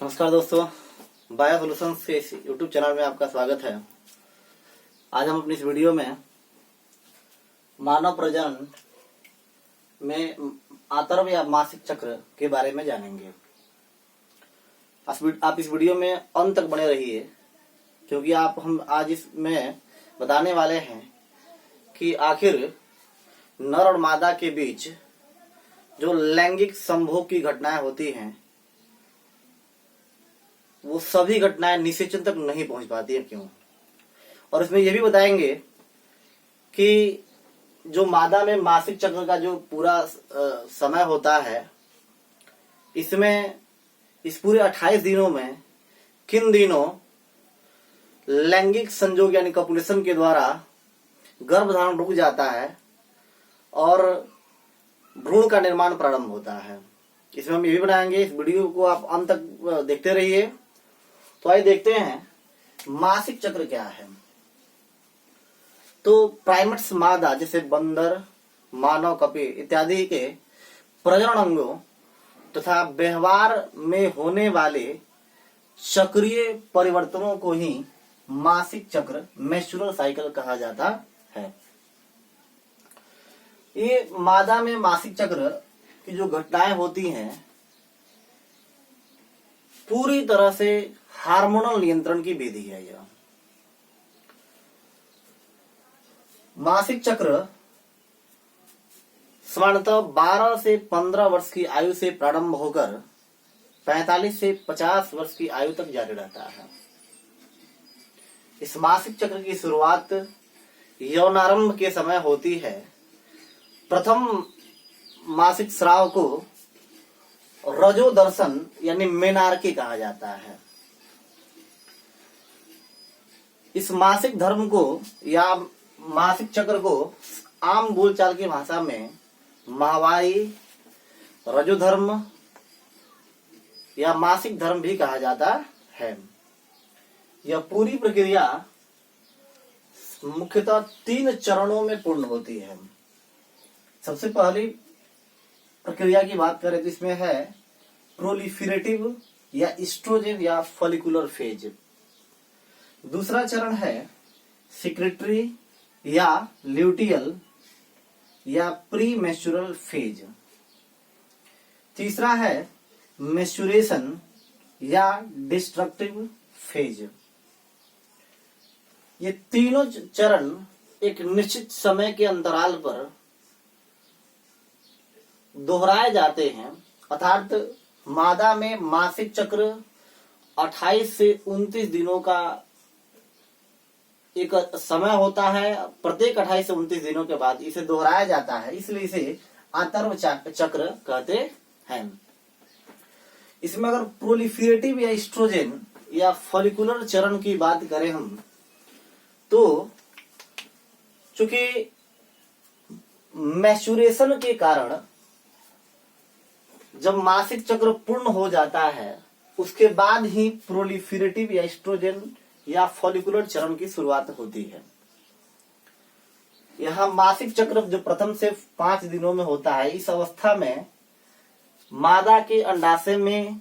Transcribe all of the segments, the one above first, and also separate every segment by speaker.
Speaker 1: नमस्कार दोस्तों, bio solutions के इस यूट्यूब चैनल में आपका स्वागत है। आज हम अपनी इस वीडियो में मानव प्रजनन में आंतर्व या मासिक चक्र के बारे में जानेंगे। आप इस वीडियो में अंत तक बने रहिए, क्योंकि हम आज इसमें बताने वाले हैं कि आखिर नर और मादा के बीच जो लैंगिक संभोग की घटनाएं होती हैं वो सभी घटनाएं निषेचन तक नहीं पहुंच पाती है, क्यों। और इसमें यह भी बताएंगे कि जो मादा में मासिक चक्र का जो पूरा समय होता है, इसमें इस पूरे 28 दिनों में किन दिनों लैंगिक संयोग यानी कपुलेशन के द्वारा गर्भधारण रुक जाता है और भ्रूण का निर्माण प्रारंभ होता है। इसमें हम ये भी बनाएंगे। इस वीडियो को आप अंत तक देखते रहिए। तो आइए देखते हैं मासिक चक्र क्या है। तो प्राइमेट्स मादा जैसे बंदर, मानव, कपि इत्यादि के प्रजनन अंगों तथा व्यवहार में होने वाले चक्रीय परिवर्तनों को ही मासिक चक्र मेंस्ट्रुअल साइकिल कहा जाता है। ये मादा में मासिक चक्र की जो घटनाएं होती हैं पूरी तरह से हार्मोनल नियंत्रण की विधि है। यह मासिक चक्र सामान्यतः 12 से 15 वर्ष की आयु से प्रारंभ होकर 45 से 50 वर्ष की आयु तक जारी रहता है। इस मासिक चक्र की शुरुआत यौनारंभ के समय होती है। प्रथम मासिक स्राव को रजोदर्शन यानी मेनार्की कहा जाता है। इस मासिक धर्म को या मासिक चक्र को आम बोलचाल की भाषा में माहवारी, रजोधर्म या मासिक धर्म भी कहा जाता है। यह पूरी प्रक्रिया मुख्यतः 3 चरणों में पूर्ण होती है। सबसे पहली प्रक्रिया की बात करें तो इसमें है प्रोलिफेरेटिव या एस्ट्रोजन या फॉलिकुलर फेज। दूसरा चरण है सिक्रेटरी या ल्यूटियल या प्री मेंस्ट्रुअल फेज। तीसरा है मेंस्ट्रुएशन या डिस्ट्रक्टिव फेज। ये तीनों चरण एक निश्चित समय के अंतराल पर दोहराए जाते हैं। अर्थात मादा में मासिक चक्र 28 से 29 दिनों का एक समय होता है। प्रत्येक 28 से 29 दिनों के बाद इसे दोहराया जाता है, इसलिए इसे आंतर्व चक्र कहते हैं। इसमें अगर प्रोलिफेरेटिव या एस्ट्रोजन या फॉलिकुलर चरण की बात करें हम, तो चूंकि मैच्योरेशन के कारण जब मासिक चक्र पूर्ण हो जाता है उसके बाद ही प्रोलिफेरेटिव या एस्ट्रोजन या फॉलिकुलर चरण की शुरुआत होती है। यह मासिक चक्र जो प्रथम से 5 दिनों में होता है, इस अवस्था में मादा के अंडाशय में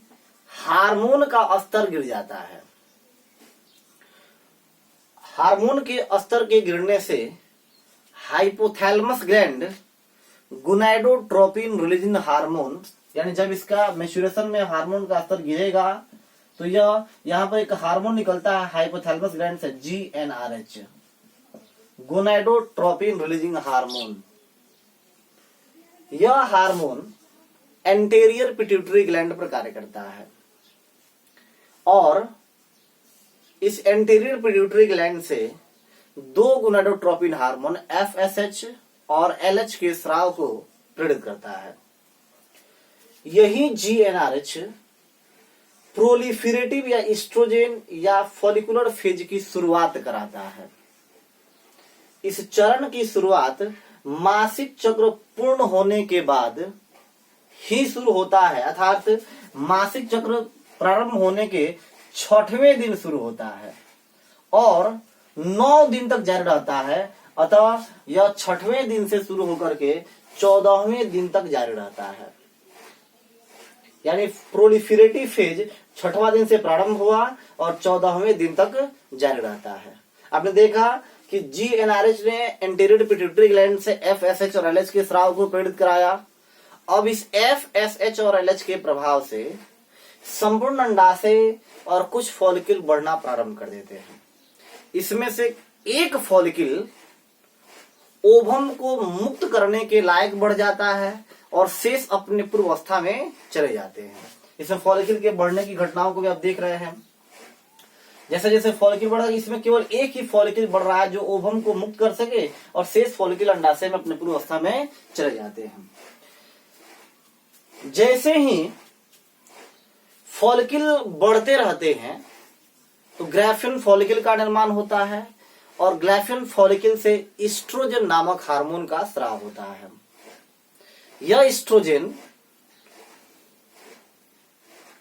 Speaker 1: हार्मोन का स्तर गिर जाता है। हार्मोन के स्तर के गिरने से hypothalamus gland gonadotropin releasing hormone, यानी जब इसका मैच्योरेशन में हार्मोन का स्तर गिरेगा तो यह यहाँ पर एक हार्मोन निकलता है हाइपोथैलेमस ग्लैंड से, GnRH, गोनाडोट्रोपिन रिलीजिंग हार्मोन। यह हार्मोन एंटेरियर पिट्यूटरी ग्लैंड पर कार्य करता है और इस एंटेरियर पिट्यूटरी ग्लैंड से 2 गोनाडोट्रोपिन हार्मोन FSH और LH के स्राव को प्रेरित करता है। यही GnRH प्रोलिफेरेटिव या एस्ट्रोजन या फॉलिकुलर फेज की शुरुआत कराता है। इस चरण की शुरुआत मासिक चक्र पूर्ण होने के बाद ही शुरू होता है। अर्थात मासिक चक्र प्रारंभ होने के 6वें दिन शुरू होता है और 9 दिन तक जारी रहता है। अतः यह 6वें दिन से शुरू होकर के 14वें दिन तक जारी रहता है। यानी प्रोलिफेरेटिव फेज 6वां दिन से प्रारंभ हुआ और 14वें दिन तक जारी रहता है। आपने देखा कि GnRH ने एंटीरियर पिट्यूटरी ग्लैंड से FSH और LH के स्राव को प्रेरित कराया। अब इस FSH और LH के प्रभाव से संपूर्ण अंडाशय और कुछ फॉलिकल बढ़ना प्रारंभ कर देते हैं। इसमें से एक फॉलिकल ओवम को मुक्त करने के लायक बढ़ जाता है और शेष अपने पूर्वावस्था में चले जाते हैं। इसमें फॉलिकल के बढ़ने की घटनाओं को भी आप देख रहे हैं। जैसे जैसे फॉलिकल बढ़ रहा है, इसमें केवल एक ही फॉलिकल बढ़ रहा है जो ओवम को मुक्त कर सके और शेष फॉलिकल अंडाशय में अपने पूर्वावस्था में चले जाते हैं। जैसे ही फॉलिकल बढ़ते रहते हैं तो ग्राफियन फॉलिकल का निर्माण होता है और ग्राफियन फॉलिकल से एस्ट्रोजन नामक हार्मोन का स्राव होता है। यह एस्ट्रोजन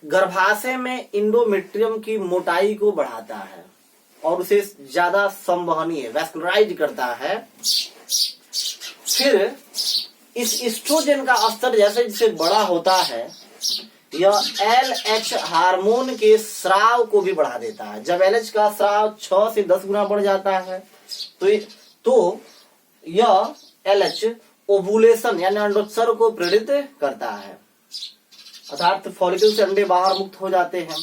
Speaker 1: गर्भाशय में इंडोमेट्रियम की मोटाई को बढ़ाता है और उसे ज्यादा संवहनीय वैस्कुलराइज करता है। फिर इस एस्ट्रोजन का स्तर जैसे जैसे बड़ा होता है, यह LH हार्मोन के स्राव को भी बढ़ा देता है। जब LH का स्राव 6 से 10 गुना बढ़ जाता है तो यह LH ओवुलेशन यानी अंडोत्सर्ग को प्रेरित करता है, अर्थात फॉलिकल से अंडे बाहर मुक्त हो जाते हैं।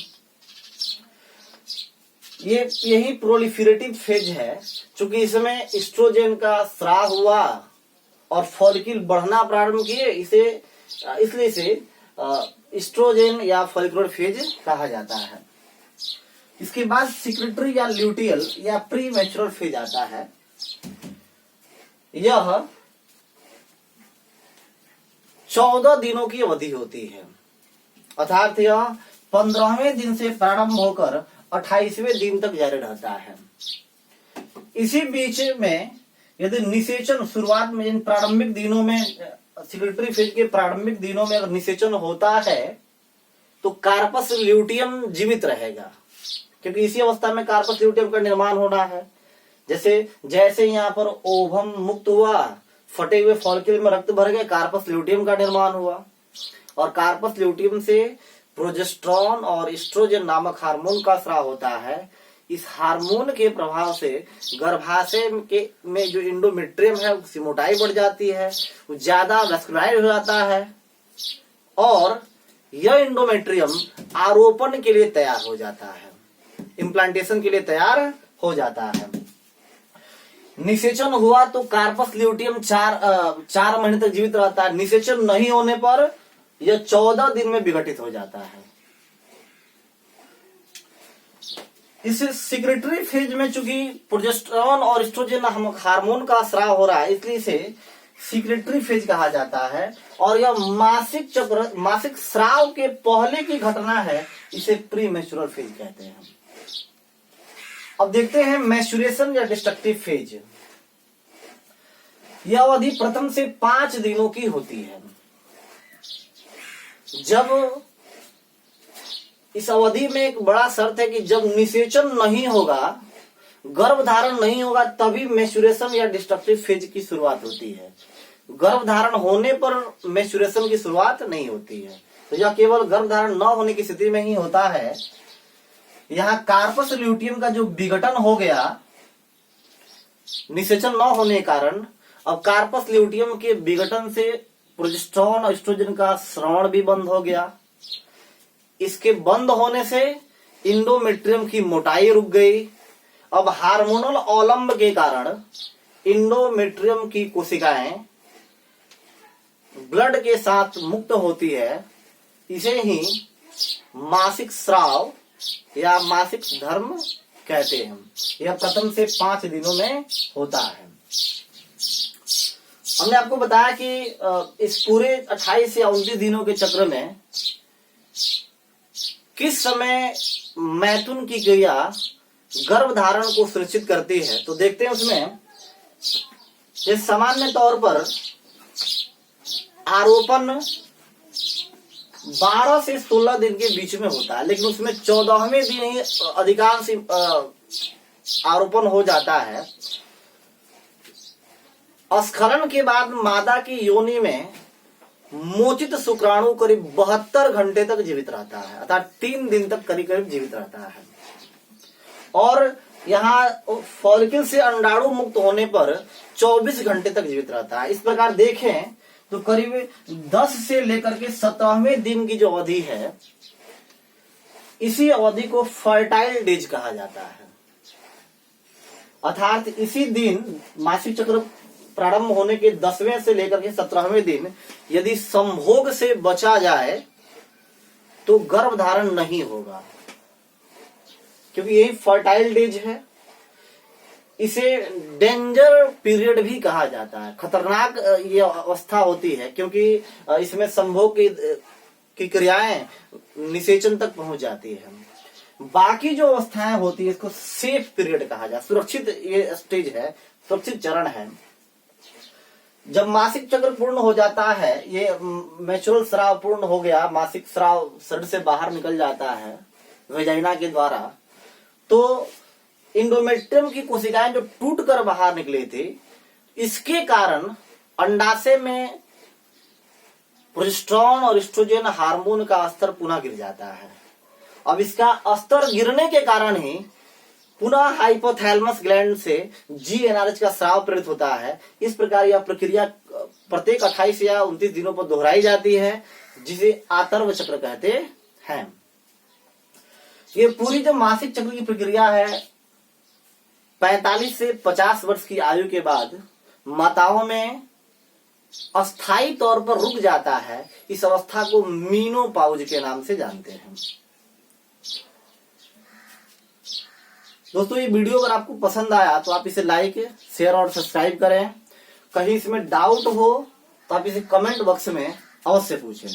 Speaker 1: यही प्रोलिफेरेटिव फेज है। चूंकि इसमें एस्ट्रोजन का स्राव हुआ और फॉलिकल बढ़ना प्रारंभ किए, इसलिए इसे एस्ट्रोजन या फॉलिकुलर फेज कहा जाता है। इसके बाद सिक्रेटरी या ल्यूटियल या प्री मैच्योर फेज आता है। यह 14 दिनों की अवधि होती है, अर्थात यह 15वें दिन से प्रारंभ होकर 28वें दिन तक जारी रहता है। इसी बीच में यदि निषेचन शुरुआत में इन प्रारंभिक दिनों में सिक्रेटरी फेज के प्रारंभिक दिनों में अगर निषेचन होता है तो कार्पस ल्यूटियम जीवित रहेगा, क्योंकि इसी अवस्था में कार्पस ल्यूटियम का निर्माण होना है। जैसे यहाँ पर ओवम मुक्त हुआ, फटे हुए फॉलिकल में रक्त भर गए, कार्पस ल्यूटियम का निर्माण हुआ और कार्पस ल्यूटियम से प्रोजेस्टेरोन और एस्ट्रोजन नामक हार्मोन का स्राव होता है। इस हार्मोन के प्रभाव से गर्भाशय में जो इंडोमेट्रियम है उसकी मोटाई बढ़ जाती है, वो ज्यादा वैस्कुलाइज हो जाता है और यह इंडोमेट्रियम आरोपण के लिए तैयार हो जाता है, इम्प्लांटेशन के लिए तैयार हो जाता है। निषेचन हुआ तो कार्पस ल्यूटियम 4 महीने तक जीवित रहता है। निषेचन नहीं होने पर यह 14 दिन में विघटित हो जाता है। इस सिक्रेटरी फेज में चूंकि प्रोजेस्टेरोन और एस्ट्रोजन हार्मोन का स्राव हो रहा है, इसलिए इसे सिक्रेटरी फेज कहा जाता है और यह मासिक स्राव के पहले की घटना है, इसे प्री मैच्योर फेज कहते हैं। अब देखते हैं मैच्योरेशन या डिस्ट्रक्टिव फेज। यह अवधि प्रथम से 5 दिनों की होती है। जब इस अवधि में एक बड़ा शर्त है कि जब निषेचन नहीं होगा, गर्भधारण नहीं होगा, तभी मैच्योरेशन या डिस्ट्रक्टिव फेज की शुरुआत होती है। गर्भधारण होने पर मैच्योरेशन की शुरुआत नहीं होती है। तो यह केवल गर्भधारण न होने की स्थिति में ही होता है। यहाँ कार्पस ल्यूटियम का जो विघटन हो गया निषेचन न होने के कारण, अब कार्पस ल्यूटियम के विघटन से प्रोजेस्टेरोन और एस्ट्रोजन का स्राव भी बंद हो गया। इसके बंद होने से इंडोमेट्रियम की मोटाई रुक गई। अब हार्मोनल अवलंब के कारण इंडोमेट्रियम की कोशिकाएं ब्लड के साथ मुक्त होती है। इसे ही मासिक स्राव या मासिक धर्म कहते हैं। यह प्रथम से 5 दिनों में होता है। हमने आपको बताया कि इस पूरे 28 से 29 दिनों के चक्र में किस समय मैथुन की क्रिया गर्भधारण को सुनिश्चित करती है। तो देखते हैं उसमें ये सामान्य तौर पर आरोपण 12 से 16 दिन के बीच में होता है, लेकिन उसमें 14वें दिन ही अधिकांश आरोपण हो जाता है। स्खलन के बाद मादा की योनि में मोचित शुक्राणु करीब 72 घंटे तक जीवित रहता है, अर्थात 3 दिन तक करीब करीब जीवित रहता है। और यहाँ फॉलिकल से अंडाणु मुक्त होने पर 24 घंटे तक जीवित रहता है। इस प्रकार देखें तो करीब 10 से लेकर के 17वें दिन की जो अवधि है, इसी अवधि को फर्टाइल डेज कहा जाता है। अर्थात इसी दिन मासिक चक्र प्रारंभ होने के 10वें से लेकर के 17वें दिन यदि संभोग से बचा जाए तो गर्भधारण नहीं होगा, क्योंकि यही फर्टाइल डेज है। इसे डेंजर पीरियड भी कहा जाता है, खतरनाक ये अवस्था होती है, क्योंकि इसमें संभोग की क्रियाएं निषेचन तक पहुंच जाती है। बाकी जो अवस्थाएं होती है इसको सेफ पीरियड कहा जाता है, सुरक्षित ये स्टेज है, सुरक्षित चरण है। जब मासिक चक्र पूर्ण हो जाता है, ये मैचुरल स्राव पूर्ण हो गया, मासिक स्राव शरीर से बाहर निकल जाता है वेजाइना के द्वारा, तो इंडोमेट्रियम की कोशिकाएं जो टूट कर बाहर निकले थे, इसके कारण अंडाशय में प्रोजेस्टेरोन और एस्ट्रोजन हार्मोन का स्तर पुनः गिर जाता है। अब इसका स्तर गिरने के कारण ही पुनः हाइपोथैलेमस ग्लैंड से GnRH का स्राव प्रेरित होता है। इस प्रकार यह प्रक्रिया प्रत्येक 28 या 29 दिनों पर दोहराई जाती है, जिसे आतर्व चक्र कहते हैं। ये पूरी जो मासिक चक्र की प्रक्रिया है 45 से 50 वर्ष की आयु के बाद माताओं में अस्थायी तौर पर रुक जाता है। इस अवस्था को मीनोपाउज के नाम से जानते हैं। दोस्तों, ये वीडियो अगर आपको पसंद आया तो आप इसे लाइक, शेयर और सब्सक्राइब करें। कहीं इसमें डाउट हो तो आप इसे कमेंट बॉक्स में अवश्य पूछें।